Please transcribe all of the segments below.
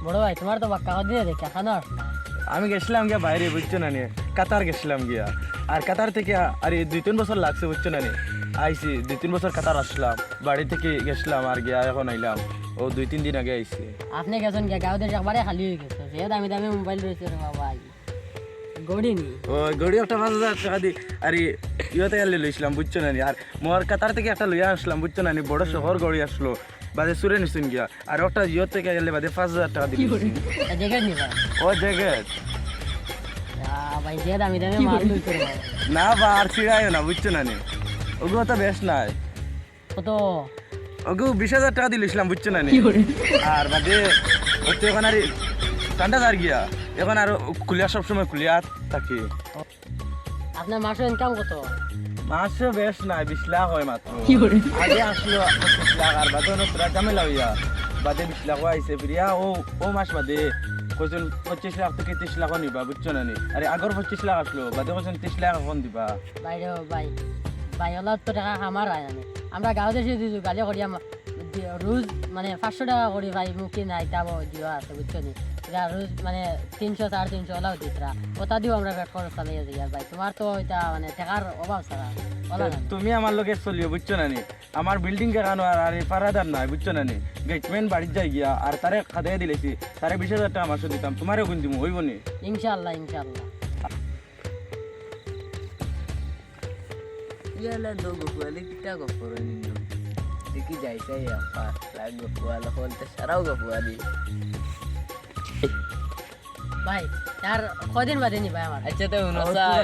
বড় ভাই তোমার তো বাক্কা দিয়ে দেখে খানো আমি গেছিলাম গিয়া বাইরে, বুঝছো না নি, কাতার গেছিলাম গিয়া। আর কাতার থেকে আরে 2-3 বছর লাগছে, বুঝছো না নি। আইসি 2-3 বছর কাতার আসলাম, বাড়ি থেকে গেছিলাম আর গিয়া এখন আইলাম। ও 2-3 দিন আগে আইসি। আপনি গেছেন গিয়া গাঁও দেশ একবারে খালি হয়ে গেছে, সে দামি দামি মোবাইল রয়েছে রে বাবা। গড়ি নি ও গড়ি একটা 5,000 টাকা দি আর ইয়েতে গেলে লইছিলাম, বুঝছো না নি। আর মোর কাতার থেকে একটা লইয়া আসলাম, বুঝছো না নি, বড় শহর গড়ি আসলো, বাদে সুরে নিশুন গিয়া। আর একটা ইয়ে থেকে গেলে বাদে 5,000 টাকা দিই। জ্যাকেট নিবা ও জ্যাকেট ভাই, যে দামি দামি মাল লইছে রে বাবা। না বা আর ছিড়াইও না, বুঝছো না নি। ওগুলো তো বেশ নাই, কত ওগু 20,000 টাকা দিয়েছিলাম, বুঝছো না নি। আর বাদে ওতে এখন আর ঠান্ডা যার গিয়া, এখন আর খুলিয়া সবসময় খুলিয়া থাকি। আপনার মাসে ইনকাম কত? মাসে বেশ নাই, 20 লাখ হয় মাত্র। আগে আসলো 25 লাখ, আর বাদে পুরা ঝামেলা হইয়া বাদে 20 লাখ আইসে ফিরিয়া। ও মাস বাদে কইছেন 25 লাখ থেকে 30 লাখ নিবা, বুঝছো না নি। আরে আগর 25 লাখ আসলো, বাদে কইছেন 30 লাখ এখন দিবা। ভাই রে ভাই, ভাই ওলা তো টাকা আমার আয় আমি। আমরা গাঁও দেশে দিছি গালি করি রোজ মানে 500 টাকা করি ভাই, মুখে নাই তাবো দিও আছে, বুঝছো নি। এটা রোজ মানে 300-350 ওলাও দিতরা, ওটা দিও আমরা পেট খরচ চালিয়ে যাই। আর ভাই তোমার তো এটা মানে টাকার অভাব ছাড়া ওলা না। তুমি আমার লোকে চলিও, বুঝছো না নি। আমার বিল্ডিং কেখানো আর পারাদার নাই, বুঝছো না নি। গেটম্যান বাড়ির যাই গিয়া আর তারে খাদাই দিলেছি, তারে 20,000 টাকা মাসে দিতাম, তোমারও গুণ দিমু, হইব নি? ইনশাআল্লাহ ইনশাআল্লাহ। ইয়ালা দো গপুয়ালি কিটা গপুয়ালি নো দেখি যাইছে আপা লাগ গপুয়ালা হলতে সারাও গপুয়ালি। ভাই আর কদিন বাদে নি ভাই আমার? আচ্ছা তো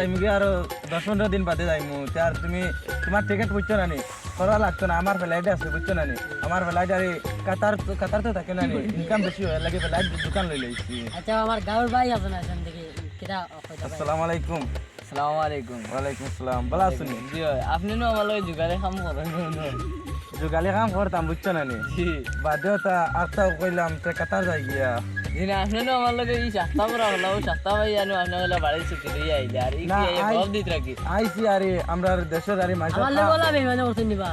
আমি কি আরো 10-15 দিন বাদে যাইমু। আর তুমি তোমার টিকিট, বুঝছো না নি, করা লাগতো না। আমার ফ্লাইটে আছে, বুঝছো না নি। আমার ফ্লাইট আর কাতার তো থাকে না নি, ইনকাম বেশি হয় লাগে, ফ্লাইট দোকান লই লইছি। আচ্ছা আমার গাঁওর ভাই আছে না এখান থেকে, কিটা কইতা ভাই? আসসালামু আলাইকুম। আসসালামু আলাইকুম। ওয়ালাইকুম আসসালাম, ভালো আছেন? জি আপনি নো আমার লগে জুগারে কাম করেন নো? যোগালি কাম করতাম, বুঝছো না নি। জি বাদেও তা আস্তা কইলাম তে কাতার যাই গিয়া। দিন আপনি নো আমার লগে এই সস্তা পড়া হলো সস্তা ভাই জানো আপনি হলো বাড়ি ছুটি দিয়ে আইলে আর এই না, কি আই- সব দিত রাখি আইসি আরে আমরা দেশের আরে মাইসা। আমার লাগে বলা মানে করতে নিবা।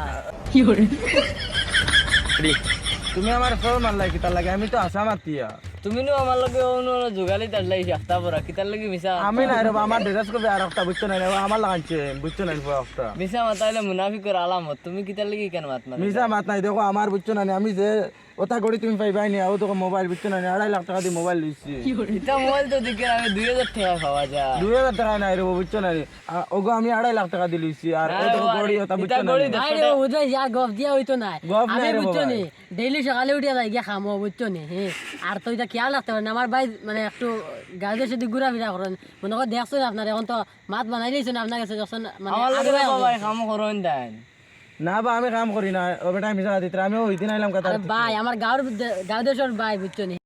তুমি আমার ফোন মারলাই কি তার লাগে? আমি তো আসাম আতিয়া। তুমি নো আমার লগে অন্য জুগালি তাড়লাই সস্তা পড়া কিতার লাগি মিছা আমি নাই রে, আমার ড্রেস কবে আর একটা, বুঝছো না নি, ও আমার লাগাইছে, বুঝছো না নি। একটা মিছা মাতাইলে মুনাফিকের আলামত। তুমি কিতার লাগি কেন মাত মারো? মিশা মাত নাই, দেখো আমার, বুঝছো না নি। আমি যে ওটা করি তুমি পাইবাই নি, ও তো মোবাইল, বুঝছো না নি, 2.5 লাখ টাকা দিয়ে মোবাইল লইছি। এটা মোবাইল তো দিকে আমি 2000 টাকা পাওয়া যায় 2,000 টাকা নাই রে, বুঝছো না নি। ওগো আমি 2.5 লাখ টাকা দিয়ে লইছি। আর ও তো গড়ি ওটা, বুঝছো না নি। ভাই রে ওটা যা গপ দিয়া হইতো না। গপ আমি নাই রে বুঝছো বাবা। নি ডেইলি সকালে উঠিয়া যাই গিয়া খামো, বুঝছো নি। হ্যাঁ আর তো এটা খেয়াল রাখতে পারেন আমার ভাই, মানে একটু গাড়ির সাথে ঘুরাফেরা করেন। মনে করেন দেখছেন আপনার এখন তো মাত বানাই দিয়েছেন আপনার কাছে যখন মানে আমার আগে লগে ভাই বাবা কাম করুন দেন না বা আমি কাম করি না, ও বেটা মিশা দিতে আমি ওই দিন আইলাম কাতার আরে থেকে। ভাই আমার গাঁওর গাঁও দেশের ভাই, বুঝছো নি।